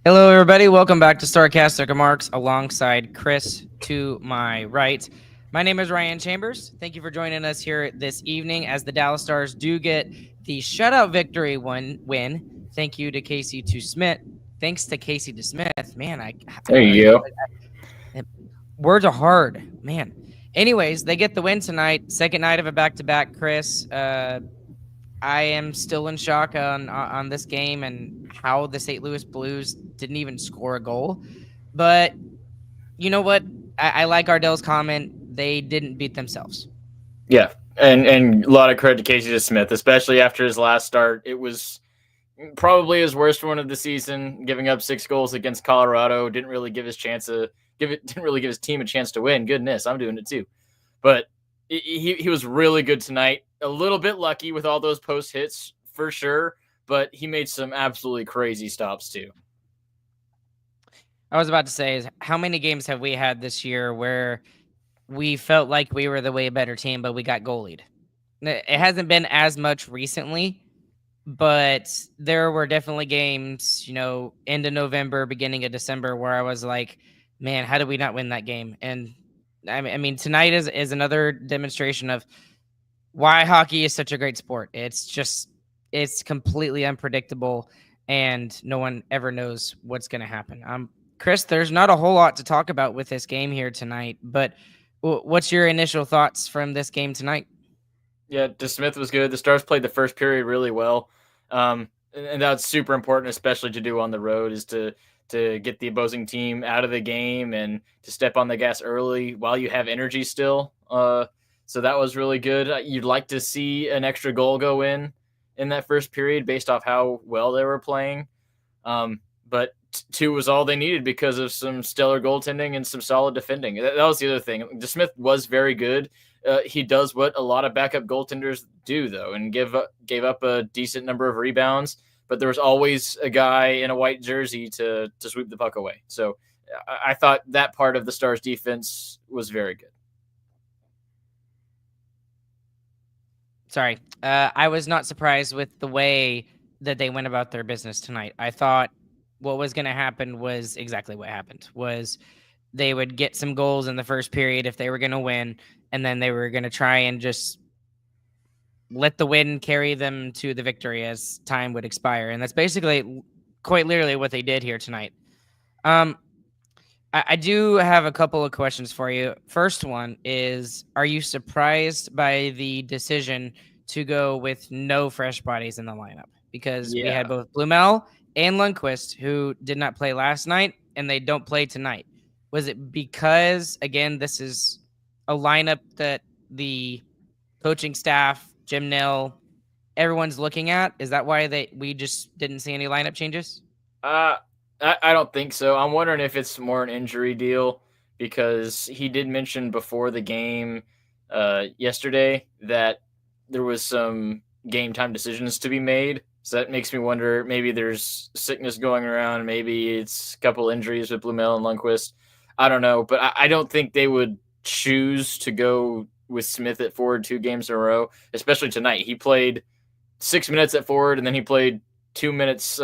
Hello, everybody. Welcome back to Starcastic Remarks alongside Chris to my right. My name is Ryan Chambers. Thank you for joining us here this evening as the Dallas Stars do get the shutout victory win. Thank you to Casey DeSmith. Thanks to Casey DeSmith. Man, I There don't you go. words are hard, man. Anyways, they get the win tonight. Second night of a back-to-back, Chris. I am still in shock on this game and how the St. Louis Blues didn't even score a goal. But you know what? I like Ardell's comment. They didn't beat themselves. Yeah, and a lot of credit to Casey DeSmith, especially after his last start. It was probably his worst one of the season, giving up 6 goals against Colorado. Didn't really give his team a chance to win. Goodness, I'm doing it too. But he was really good tonight. A little bit lucky with all those post hits for sure, but he made some absolutely crazy stops too. I was about to say, how many games have we had this year where we felt like we were the way better team, but we got goalied? It hasn't been as much recently, but there were definitely games, end of November, beginning of December, where I was like, man, how did we not win that game? And I mean, tonight is another demonstration of why hockey is such a great sport. It's completely unpredictable, and no one ever knows what's going to happen. Chris, there's not a whole lot to talk about with this game here tonight, but what's your initial thoughts from this game tonight? Yeah, DeSmith was good. The Stars played the first period really well, and that's super important, especially to do on the road, is to get the opposing team out of the game and to step on the gas early while you have energy still. So that was really good. You'd like to see an extra goal go in that first period based off how well they were playing, but 2 was all they needed because of some stellar goaltending and some solid defending. That was the other thing. DeSmith was very good. He does what a lot of backup goaltenders do, though, and gave up a decent number of rebounds. But there was always a guy in a white jersey to sweep the puck away. So I thought that part of the Stars' defense was very good. Sorry, I was not surprised with the way that they went about their business tonight. I thought what was going to happen was exactly what happened. Was they would get some goals in the first period if they were going to win, and then they were going to try and just let the win carry them to the victory as time would expire. And that's basically quite literally what they did here tonight. I do have a couple of questions for you. First one is, are you surprised by the decision to go with no fresh bodies in the lineup? Because we had both Blumel and Lundqvist who did not play last night, and they don't play tonight. Was it because, again, this is a lineup that the coaching staff, Jim Nill, everyone's looking at? Is that why we just didn't see any lineup changes? I don't think so. I'm wondering if it's more an injury deal, because he did mention before the game yesterday that there was some game time decisions to be made. So that makes me wonder, maybe there's sickness going around. Maybe it's a couple injuries with Blumel and Lundqvist. I don't know, but I don't think they would choose to go with Smith at forward 2 games in a row, especially tonight. He played 6 minutes at forward, and then he played 2 minutes,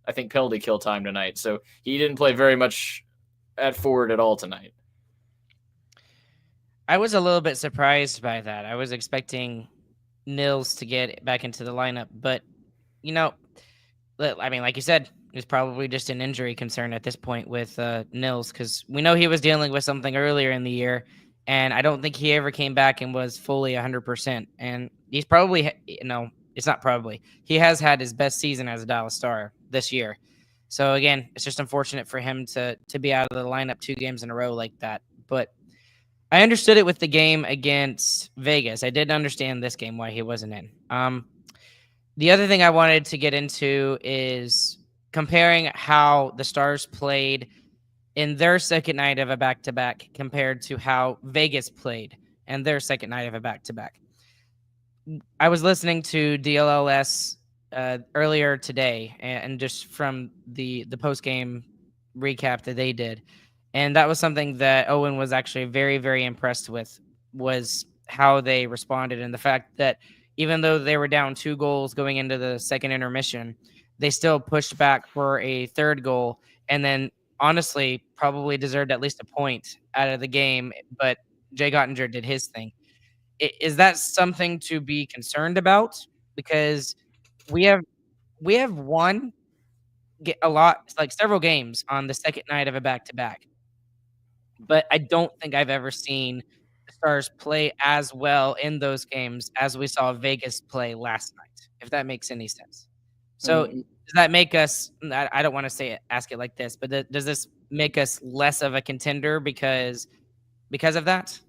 I think, penalty kill time tonight. So he didn't play very much at forward at all tonight. I was a little bit surprised by that. I was expecting Nils to get back into the lineup, but I mean, like you said, it was probably just an injury concern at this point with Nils, because we know he was dealing with something earlier in the year, and I don't think he ever came back and was fully 100%. And he's probably, it's not probably, he has had his best season as a Dallas Star this year. So again, it's just unfortunate for him to be out of the lineup 2 games in a row like that. But I understood it with the game against Vegas. I didn't understand this game why he wasn't in. The other thing I wanted to get into is comparing how the Stars played in their second night of a back-to-back compared to how Vegas played in their second night of a back-to-back. I was listening to DLLS earlier today, and just from the post-game recap that they did, and that was something that Owen was actually very, very impressed with, was how they responded, and the fact that even though they were down 2 goals going into the second intermission, they still pushed back for a third goal, and then honestly probably deserved at least a point out of the game. But Jake Oettinger did his thing. Is that something to be concerned about? Because we have won a lot, like several games on the second night of a back to back, but I don't think I've ever seen the Stars play as well in those games as we saw Vegas play last night, if that makes any sense. So Mm, does that make us? I don't want to say it, ask it like this, but does this make us less of a contender because of that?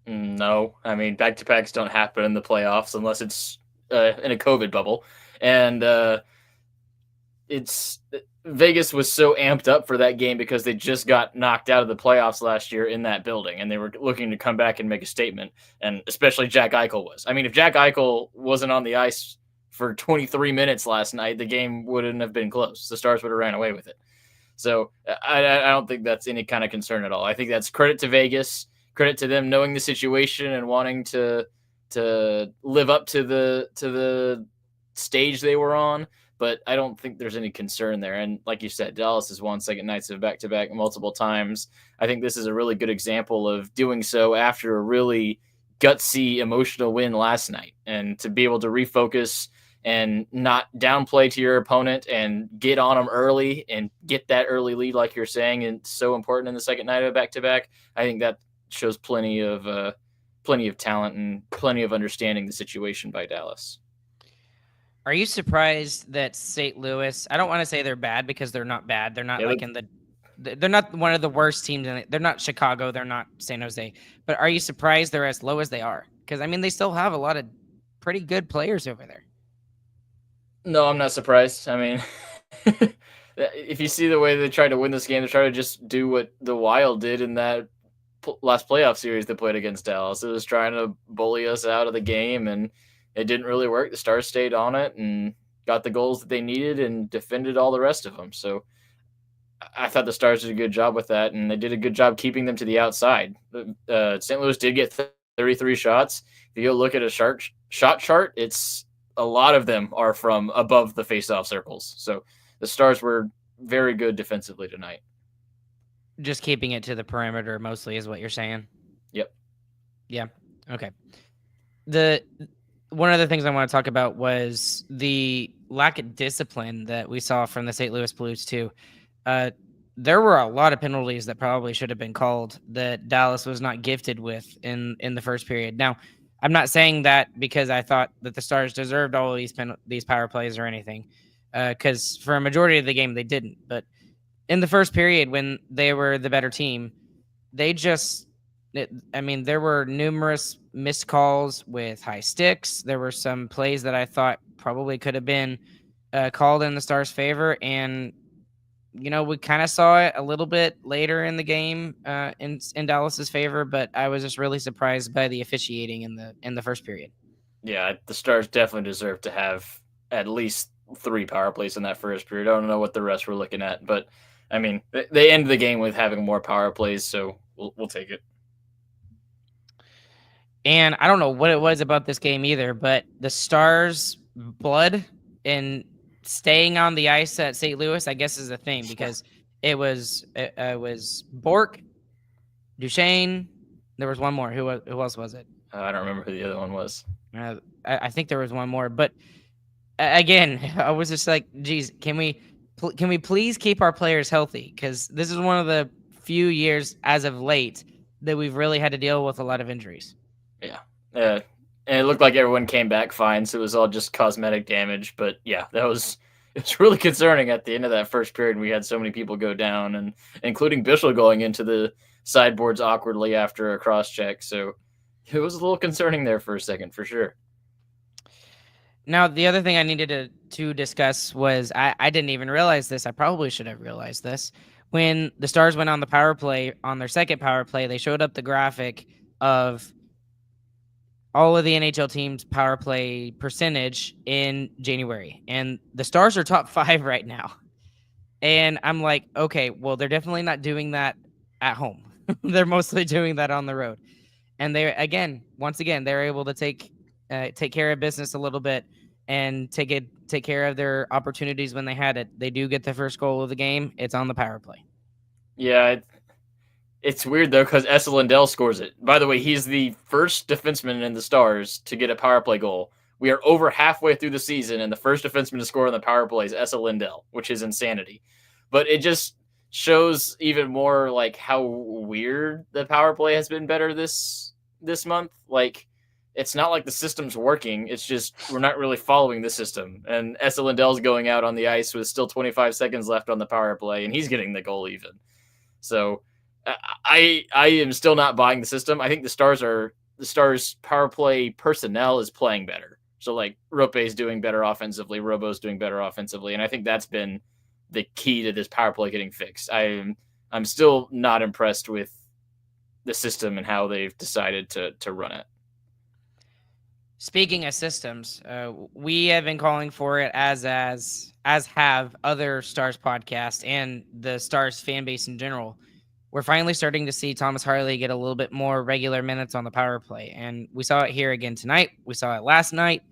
no, I mean back to backs don't happen in the playoffs unless it's in a COVID bubble, and it's Vegas was so amped up for that game because they just got knocked out of the playoffs last year in that building, and they were looking to come back and make a statement. And especially Jack Eichel was. I mean, if Jack Eichel wasn't on the ice for 23 minutes last night, the game wouldn't have been close. The Stars would have ran away with it. So I don't think that's any kind of concern at all. I think that's credit to Vegas, credit to them knowing the situation and wanting to live up to the stage they were on. But I don't think there's any concern there. And like you said, Dallas has won second nights of back to back multiple times. I think this is a really good example of doing so after a really gutsy emotional win last night, and to be able to refocus and not downplay to your opponent and get on them early and get that early lead, like you're saying, and so important in the second night of back to back. I think that shows plenty of talent and plenty of understanding the situation by Dallas. Are you surprised that St. Louis? I don't want to say they're bad because they're not bad. They're not like in the. They're not one of the worst teams in it. They're not Chicago. They're not San Jose. But are you surprised they're as low as they are? Because I mean, they still have a lot of pretty good players over there. No, I'm not surprised. I mean, if you see the way they tried to win this game, they tried to just do what the Wild did in that last playoff series they played against Dallas. It was trying to bully us out of the game, and it didn't really work. The Stars stayed on it and got the goals that they needed and defended all the rest of them. So I thought the Stars did a good job with that, and they did a good job keeping them to the outside. St. Louis did get 33 shots. If you go look at a shot chart, it's a lot of them are from above the faceoff circles. So the Stars were very good defensively tonight. Just keeping it to the perimeter mostly is what you're saying. Yep. Yeah. Okay. One of the things I want to talk about was the lack of discipline that we saw from the St. Louis Blues too. There were a lot of penalties that probably should have been called that Dallas was not gifted with in the first period. Now, I'm not saying that because I thought that the Stars deserved all of these power plays or anything, because for a majority of the game they didn't. But in the first period, when they were the better team, they just, there were numerous missed calls with high sticks. There were some plays that I thought probably could have been called in the Stars' favor, and we kind of saw it a little bit later in the game in Dallas's favor, but I was just really surprised by the officiating in the first period. Yeah, the Stars definitely deserve to have at least 3 power plays in that first period. I don't know what the rest we're looking at, but I mean, they ended the game with having more power plays, so we'll take it. And I don't know what it was about this game either, but the Stars' blood and staying on the ice at St. Louis, I guess, is a thing because it was Bork, Duchesne. There was one more. Who else was it? I don't remember who the other one was. I think there was one more, but again, I was just like, geez, can we please keep our players healthy? Because this is one of the few years as of late that we've really had to deal with a lot of injuries. Yeah. And it looked like everyone came back fine, so it was all just cosmetic damage. But yeah, it's really concerning at the end of that first period. We had so many people go down, and including Bischel going into the sideboards awkwardly after a cross check. So it was a little concerning there for a second, for sure. Now, the other thing I needed to discuss was I didn't even realize this. I probably should have realized this. When the Stars went on the power play, on their second power play, they showed up the graphic of all of the NHL teams' power play percentage in January. And the Stars are top 5 right now. And I'm like, okay, well, they're definitely not doing that at home. They're mostly doing that on the road. And once again, they're able to take care of business a little bit and take care of their opportunities when they had it. They do get the first goal of the game. It's on the power play. Yeah, it's weird though because Esa Lindell scores it. By the way, he's the first defenseman in the Stars to get a power play goal. We are over halfway through the season, and the first defenseman to score on the power play is Esa Lindell, which is insanity. But it just shows even more like how weird the power play has been better this month. Like it's not like the system's working. It's just we're not really following the system. And Esa Lindell's going out on the ice with still 25 seconds left on the power play, and he's getting the goal even. So I am still not buying the system. I think the Stars power play personnel is playing better. So like Rope's doing better offensively, Robo's doing better offensively, and I think that's been the key to this power play getting fixed. I'm still not impressed with the system and how they've decided to run it. Speaking of systems, we have been calling for it as have other Stars podcasts and the Stars fan base in general. We're finally starting to see Thomas Harley get a little bit more regular minutes on the power play, and we saw it here again tonight. We saw it last night.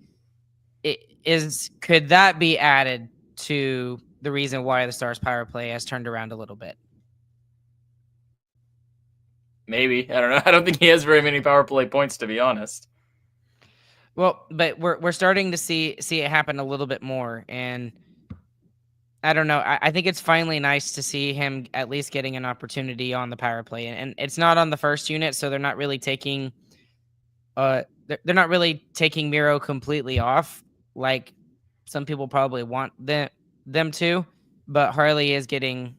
Could that be added to the reason why the Stars power play has turned around a little bit? Maybe. I don't know. I don't think he has very many power play points, to be honest. Well, but we're starting to see it happen a little bit more, and I don't know. I think it's finally nice to see him at least getting an opportunity on the power play, and it's not on the first unit, so they're not really taking Miro completely off like some people probably want them to, but Harley is getting,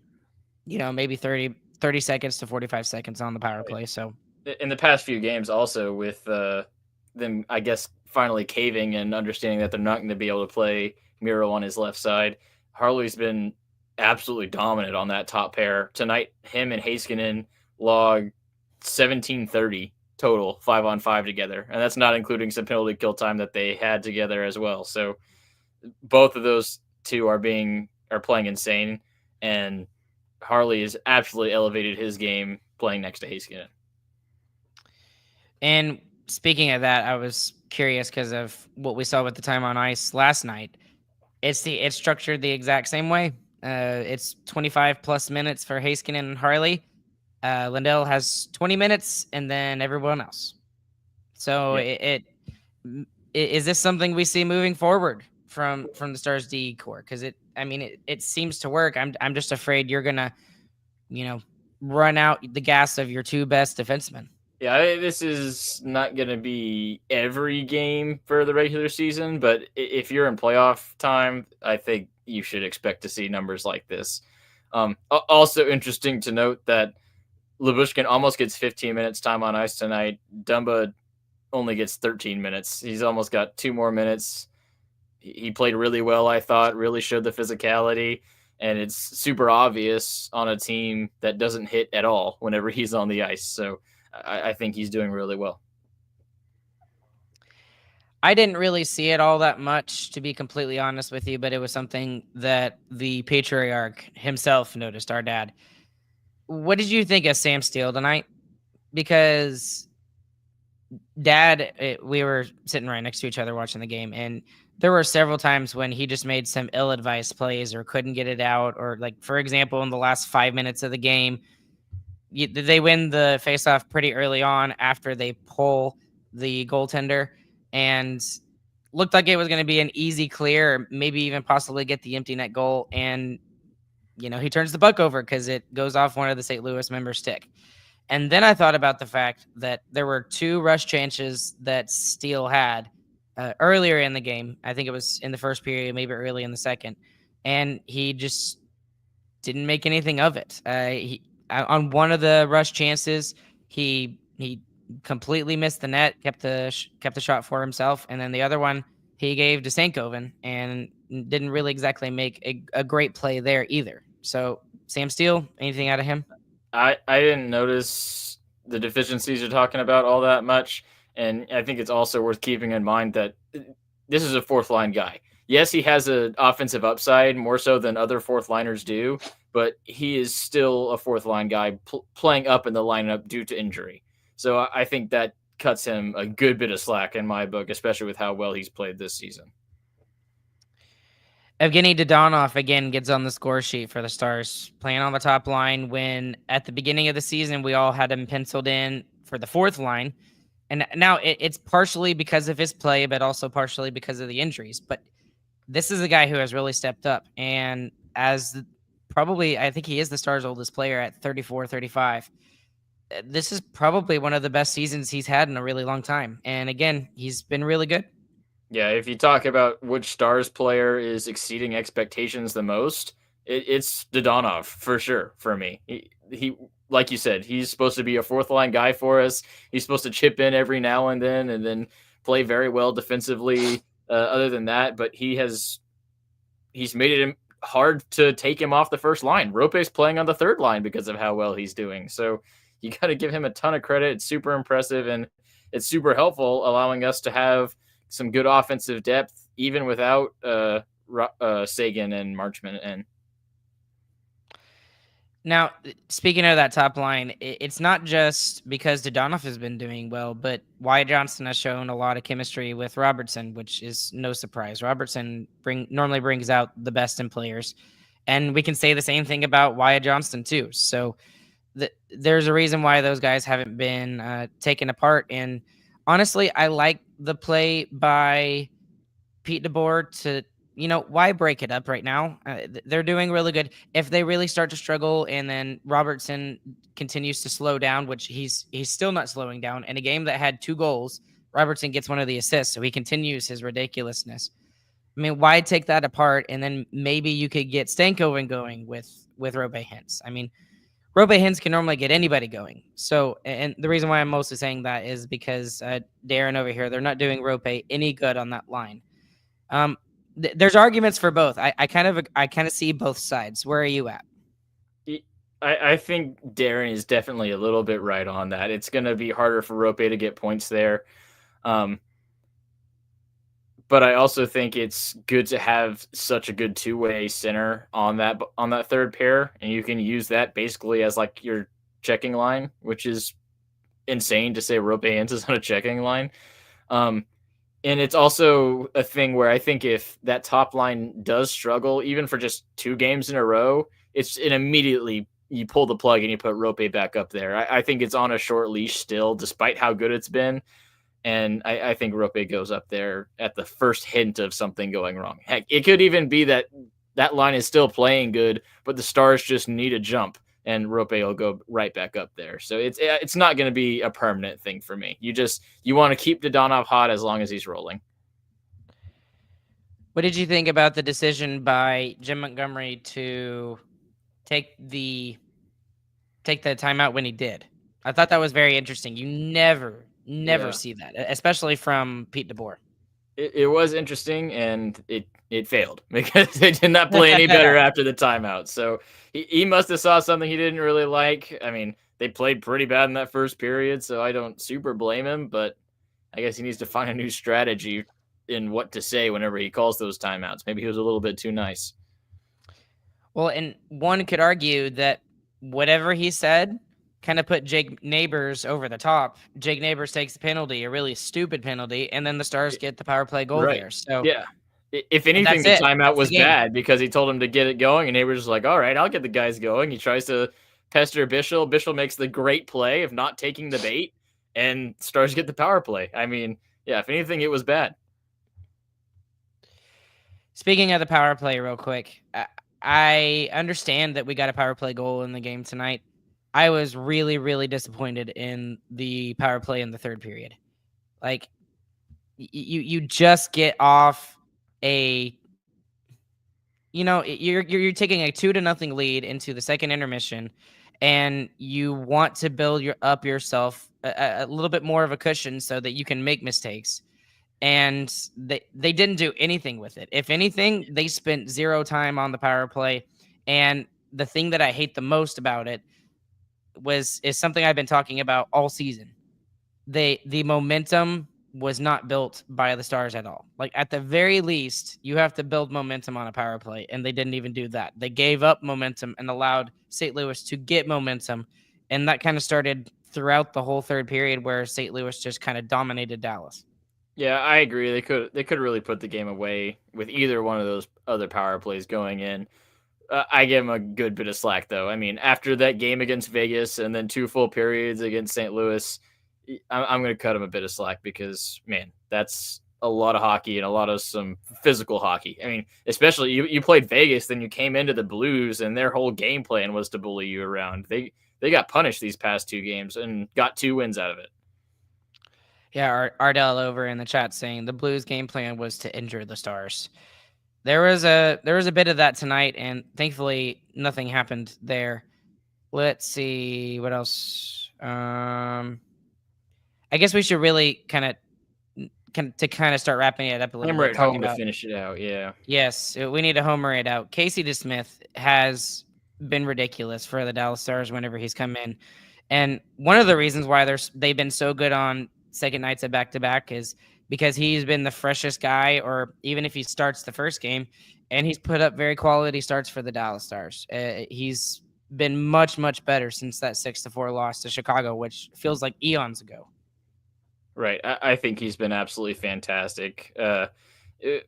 maybe 30 seconds to 45 seconds on the power play. So in the past few games, also with them, I guess, finally caving and understanding that they're not going to be able to play Miro on his left side, Harley's been absolutely dominant on that top pair. Tonight, him and Heiskanen log 17:30 total 5-on-5 together, and that's not including some penalty kill time that they had together as well. So both of those two are playing insane, and Harley has absolutely elevated his game playing next to Heiskanen. And speaking of that, I was curious because of what we saw with the time on ice last night. It's structured the exact same way. It's 25 plus minutes for Heiskanen and Harley. Lindell has 20 minutes, and then everyone else. So yep. Is this something we see moving forward from the Stars D core? Because it seems to work. I'm just afraid you're gonna, run out the gas of your two best defensemen. Yeah, this is not going to be every game for the regular season, but if you're in playoff time, I think you should expect to see numbers like this. Also interesting to note that Lyubushkin almost gets 15 minutes time on ice tonight. Dumba only gets 13 minutes. He's almost got 2 more minutes. He played really well, I thought, really showed the physicality, and it's super obvious on a team that doesn't hit at all whenever he's on the ice. So I think he's doing really well. I didn't really see it all that much, to be completely honest with you, but it was something that the patriarch himself noticed, our dad. What did you think of Sam Steele tonight? Because Dad, we were sitting right next to each other watching the game, and there were several times when he just made some ill-advised plays or couldn't get it out, or like, for example, in the last 5 minutes of the game, they win the faceoff pretty early on after they pull the goaltender, and looked like it was going to be an easy clear, or maybe even possibly get the empty net goal. And, he turns the puck over because it goes off one of the St. Louis members' stick. And then I thought about the fact that there were 2 rush chances that Steele had earlier in the game. I think it was in the first period, maybe early in the second. And he just didn't make anything of it. On one of the rush chances, he completely missed the net, kept the shot for himself, and then the other one he gave to Sankoven and didn't really exactly make a great play there either. So Sam Steele, anything out of him? I didn't notice the deficiencies you're talking about all that much, and I think it's also worth keeping in mind that this is a fourth line guy. Yes, he has an offensive upside more so than other fourth liners do, but he is still a fourth line guy playing up in the lineup due to injury. So I think that cuts him a good bit of slack in my book, especially with how well he's played this season. Evgenii Dadonov again gets on the score sheet for the Stars, playing on the top line when at the beginning of the season we all had him penciled in for the fourth line. And now it's partially because of his play, but also partially because of the injuries. But this is a guy who has really stepped up. And probably, I think he is the Stars' oldest player at 34, 35. This is probably one of the best seasons he's had in a really long time. And again, he's been really good. Yeah, if you talk about which Stars player is exceeding expectations the most, it's Dadonov for sure for me. He, like you said, he's supposed to be a fourth line guy for us. He's supposed to chip in every now and then play very well defensively. Other than that, but he's made it hard to take him off the first line. Rope's playing on the third line because of how well he's doing. So you got to give him a ton of credit. It's super impressive and it's super helpful, allowing us to have some good offensive depth, even without Sagan and Marchman. And now, speaking of that top line, it's not just because Dadonov has been doing well, but Wyatt Johnston has shown a lot of chemistry with Robertson, which is no surprise. Robertson normally brings out the best in players, and we can say the same thing about Wyatt Johnston too. So there's a reason why those guys haven't been taken apart. And honestly, I like the play by Pete DeBoer to, why break it up right now? They're doing really good. If they really start to struggle and then Robertson continues to slow down, which he's still not slowing down, in a game that had 2 goals, Robertson gets one of the assists, so he continues his ridiculousness. I mean, why take that apart? And then maybe you could get Stankoven going with Robe Hintz. I mean, Robe Hintz can normally get anybody going. So, and the reason why I'm mostly saying that is because Darren over here, they're not doing Rope any good on that line. There's arguments for both. I kind of see both sides. Where are you at? I think Darren is definitely a little bit right on that. It's going to be harder for Rope to get points there. But I also think it's good to have such a good two-way center on that third pair, and you can use that basically as like your checking line, which is insane to say Rope Hintz is on a checking line. And it's also a thing where I think if that top line does struggle, even for just 2 games in a row, it immediately you pull the plug and you put Rope back up there. I think it's on a short leash still, despite how good it's been. And I think Rope goes up there at the first hint of something going wrong. Heck, it could even be that line is still playing good, but the Stars just need a jump, and Rope will go right back up there. So it's not going to be a permanent thing for me. You want to keep Dadonov hot as long as he's rolling. What did you think about the decision by Jim Montgomery to take the timeout when he did? I thought that was very interesting. You never see that, especially from Pete DeBoer. It was interesting, and it failed because they did not play any better after the timeout. So he must have saw something he didn't really like. I mean, they played pretty bad in that first period, so I don't super blame him, but I guess he needs to find a new strategy in what to say whenever he calls those timeouts. Maybe he was a little bit too nice. Well, and one could argue that whatever he said kind of put Jake Neighbors over the top. Jake Neighbors takes the penalty, a really stupid penalty, and then the Stars get the power play goal there. So yeah, if anything, the timeout was bad because he told him to get it going, and Neighbors was like, "All right, I'll get the guys going." He tries to pester Bischel. Bischel makes the great play of not taking the bait, and Stars get the power play. I mean, yeah, if anything, it was bad. Speaking of the power play, real quick, I understand that we got a power play goal in the game tonight. I was really, really disappointed in the power play in the third period. Like, you just get off you're taking a 2-0 lead into the second intermission, and you want to build yourself a little bit more of a cushion so that you can make mistakes. And they didn't do anything with it. If anything, they spent 0 time on the power play. And the thing that I hate the most about it is something I've been talking about all season. The momentum was not built by the Stars at all. Like, at the very least, you have to build momentum on a power play, and they didn't even do that. They gave up momentum and allowed St. Louis to get momentum, and that kind of started throughout the whole third period where St. Louis just kind of dominated Dallas. Yeah, I agree. They could really put the game away with either one of those other power plays going in. I give him a good bit of slack, though. I mean, after that game against Vegas and then 2 full periods against St. Louis, I'm going to cut him a bit of slack because, man, that's a lot of hockey and a lot of some physical hockey. I mean, especially you played Vegas, then you came into the Blues, and their whole game plan was to bully you around. They got punished these past 2 games and got 2 wins out of it. Yeah, Ardell over in the chat saying the Blues game plan was to injure the Stars. There was a bit of that tonight, and thankfully nothing happened there. Let's see what else. I guess we should really kind of start wrapping it up a little Hammer bit, at talking home to about. finish it out. Yeah. Yes, we need to homer it out. Casey DeSmith has been ridiculous for the Dallas Stars whenever he's come in. And one of the reasons why they've been so good on second nights of back-to-back is because he's been the freshest guy, or even if he starts the first game, and he's put up very quality starts for the Dallas Stars. He's been much, much better since that 6-4 loss to Chicago, which feels like eons ago. Right. I think he's been absolutely fantastic.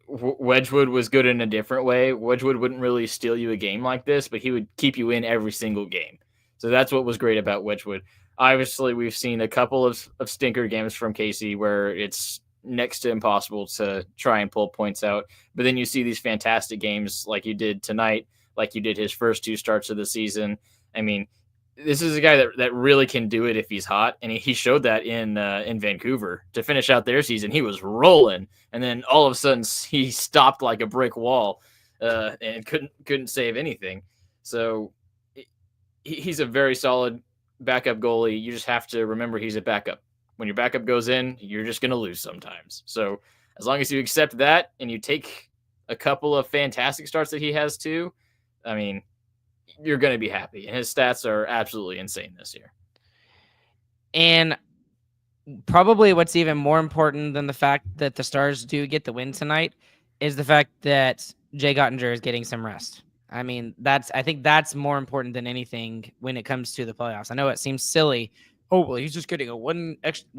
Wedgwood was good in a different way. Wedgwood wouldn't really steal you a game like this, but he would keep you in every single game. So that's what was great about Wedgwood. Obviously, we've seen a couple of stinker games from Casey where it's next to impossible to try and pull points out. But then you see these fantastic games like you did tonight, like you did his first 2 starts of the season. I mean, this is a guy that really can do it if he's hot, and he showed that in Vancouver to finish out their season. He was rolling, and then all of a sudden he stopped like a brick wall, and couldn't save anything. So he's a very solid backup goalie. You just have to remember he's a backup. When your backup goes in, you're just going to lose sometimes. So as long as you accept that and you take a couple of fantastic starts that he has too, I mean, you're going to be happy. And his stats are absolutely insane this year. And probably what's even more important than the fact that the Stars do get the win tonight is the fact that Jake Oettinger is getting some rest. I mean, I think that's more important than anything when it comes to the playoffs. I know it seems silly. Oh, well, he's just getting a one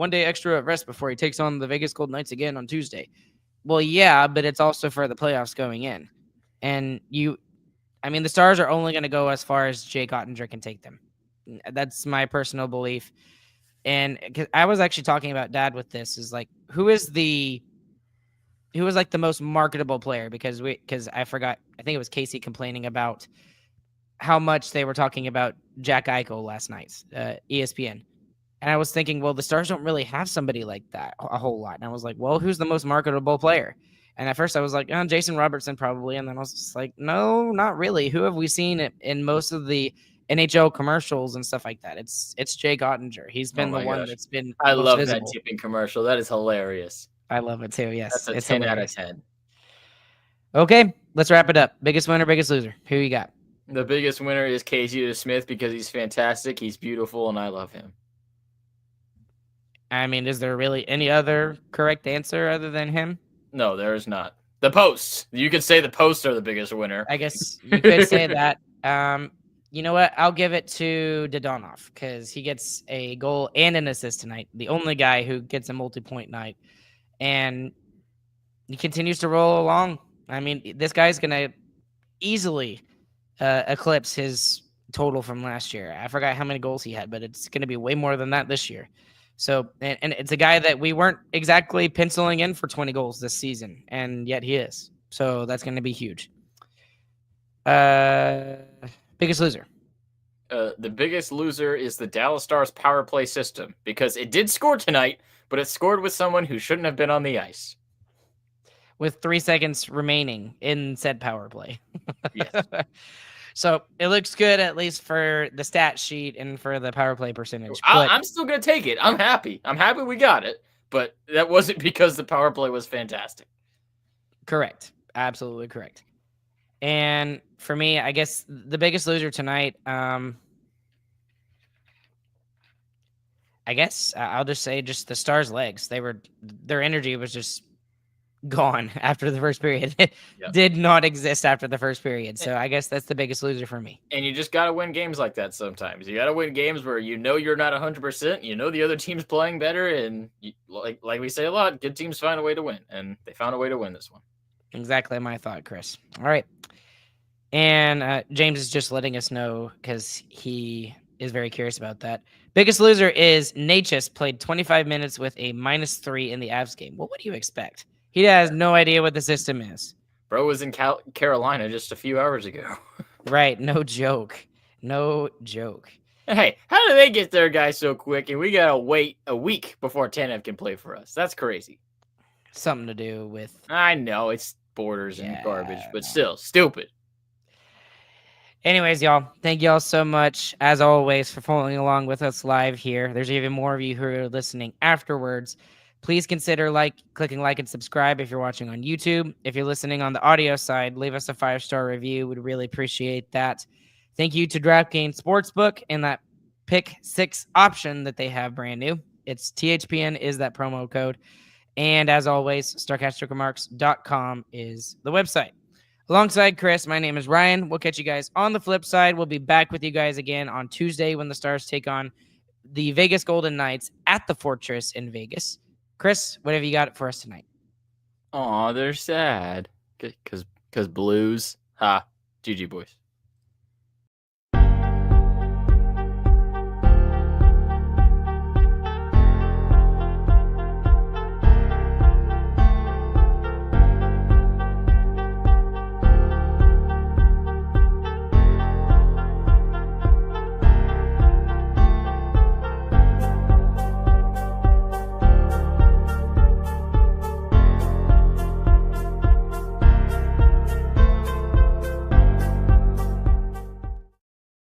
day extra of rest before he takes on the Vegas Golden Knights again on Tuesday. Well, yeah, but it's also for the playoffs going in. And the Stars are only going to go as far as Jake Oettinger can take them. That's my personal belief. And cause I was actually talking about Dad with this is like, who was like the most marketable player? Because I forgot, I think it was Casey complaining about how much they were talking about Jack Eichel last night, ESPN. And I was thinking, well, the Stars don't really have somebody like that a whole lot. And I was like, well, who's the most marketable player? And at first I was like, oh, Jason Robertson probably. And then I was just like, no, not really. Who have we seen in most of the NHL commercials and stuff like that? It's Jake Oettinger. He's been the one that's been I most love visible. that tipping commercial. That is hilarious. I love it too. Yes. That's a 10 out of 10. Okay, let's wrap it up. Biggest winner, biggest loser. Who you got? The biggest winner is Casey DeSmith because he's fantastic. He's beautiful, and I love him. I mean, is there really any other correct answer other than him? No, there is not. The posts. You could say the posts are the biggest winner. I guess you could say that. You know what? I'll give it to Dadonov because he gets a goal and an assist tonight. The only guy who gets a multi-point night. And he continues to roll along. I mean, this guy's going to easily eclipse his total from last year. I forgot how many goals he had, but it's going to be way more than that this year. So, and it's a guy that we weren't exactly penciling in for 20 goals this season, and yet he is. So that's going to be huge. Biggest loser. The biggest loser is the Dallas Stars power play system because it did score tonight, but it scored with someone who shouldn't have been on the ice. With 3 seconds remaining in said power play. Yes. So it looks good, at least for the stat sheet and for the power play percentage. I'm still going to take it. I'm happy. I'm happy we got it, but that wasn't because the power play was fantastic. Correct. Absolutely correct. And for me, I guess the biggest loser tonight, I guess I'll just say just the Stars' legs. Their energy was just gone after the first period. It did not exist after the first period. So I guess that's the biggest loser for me. And you just got to win games like that sometimes. You got to win games where you know you're not 100%, you know the other team's playing better, and like we say a lot, good teams find a way to win, and they found a way to win this one. Exactly my thought, Chris. All right. And James is just letting us know because he is very curious about that. Biggest loser is Natchez, played 25 minutes with a -3 in the Avs game. What would you expect? He has no idea what the system is. Bro was in Carolina just a few hours ago. Right. No joke. No joke. Hey, how do they get their guy so quick and we got to wait a week before Tanev can play for us? That's crazy. Something to do with... I know, it's borders and garbage, but still, stupid. Anyways, y'all, thank y'all so much, as always, for following along with us live here. There's even more of you who are listening afterwards. Please consider clicking like and subscribe if you're watching on YouTube. If you're listening on the audio side, leave us a 5-star review. We'd really appreciate that. Thank you to DraftKings Sportsbook and that Pick 6 option that they have brand new. It's THPN is that promo code. And as always, StarcasticRemarks.com is the website. Alongside Chris, my name is Ryan. We'll catch you guys on the flip side. We'll be back with you guys again on Tuesday when the Stars take on the Vegas Golden Knights at the Fortress in Vegas. Chris, what have you got for us tonight? Aw, they're sad. Because blues. Ha. GG, boys.